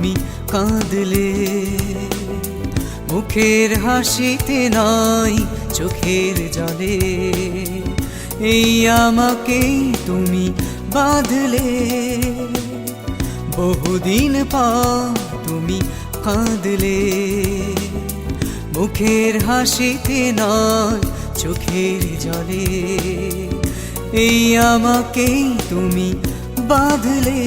তুমি কাঁদলে। মুখের হাসিতে নাই চোখের জলে, এই আমাকেই তুমি বাঁধলে। বহুদিন পর তুমি কাঁদলে, মুখের হাসিতে নয় চোখের জলে, এই আমাকেই তুমি বাঁধলে।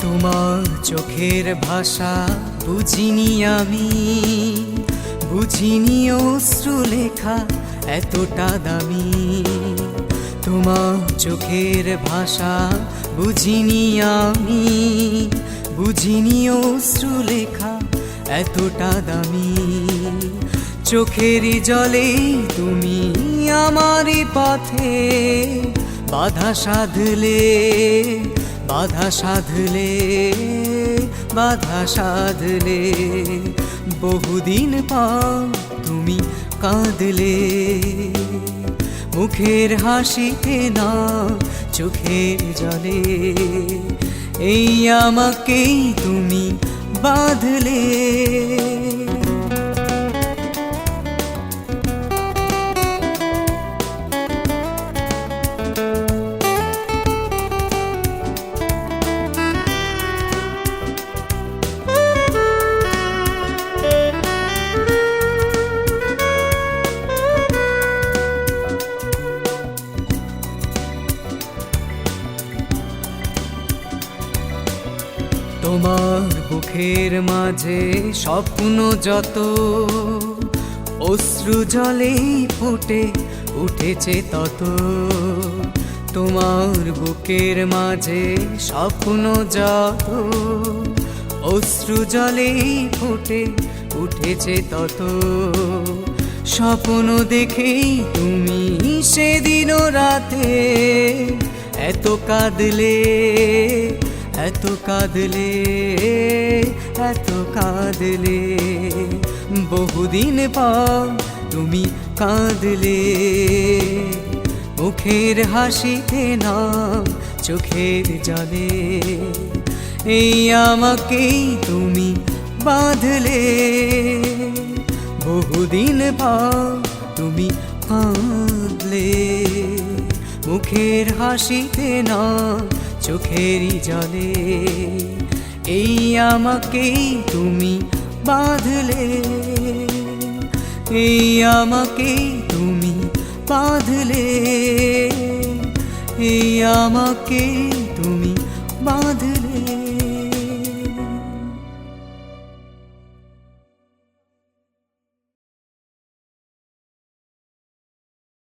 তোমার চোখের ভাষা বুঝিনি আমি, বুঝিনি অশ্রু লেখা এতটা দামি। তোমার চোখের ভাষা বুঝিনি আমি, বুঝিনি অশ্রু লেখা এতটা দামি। চোখের জলে তুমি আমার পথে বাধা সাধলে, বাধা সাধলে, বাধা সাধলে। বহুদিন পর তুমি কাঁদলে, মুখের হাসিতে না চোখের জলে, এই আমাকেই তুমি বাঁধলে। তোমার বুকের মাঝে স্বপ্ন যত, অশ্রু জলেই ফুটে উঠেছে তত। তোমার বুকের মাঝে স্বপ্ন যত, অশ্রু জলেই ফুটে উঠেছে তত। স্বপ্ন দেখেই তুমি সেদিন রাতে এত কাঁদলে, এত কাঁদলে, এত কাঁদলে। বহুদিন পর তুমি কাঁদলে, মুখের হাসিতে না চোখের জলে, এই আমাকেই তুমি বাঁধলে। বহুদিন পর তুমি কাঁদলে, মুখের হাসিতে না চোখের জলে, এই আমাকেই তুমি বাঁধলে, এই আমাকেই তুমি বাঁধলে, এই আমাকেই তুমি বাঁধলে।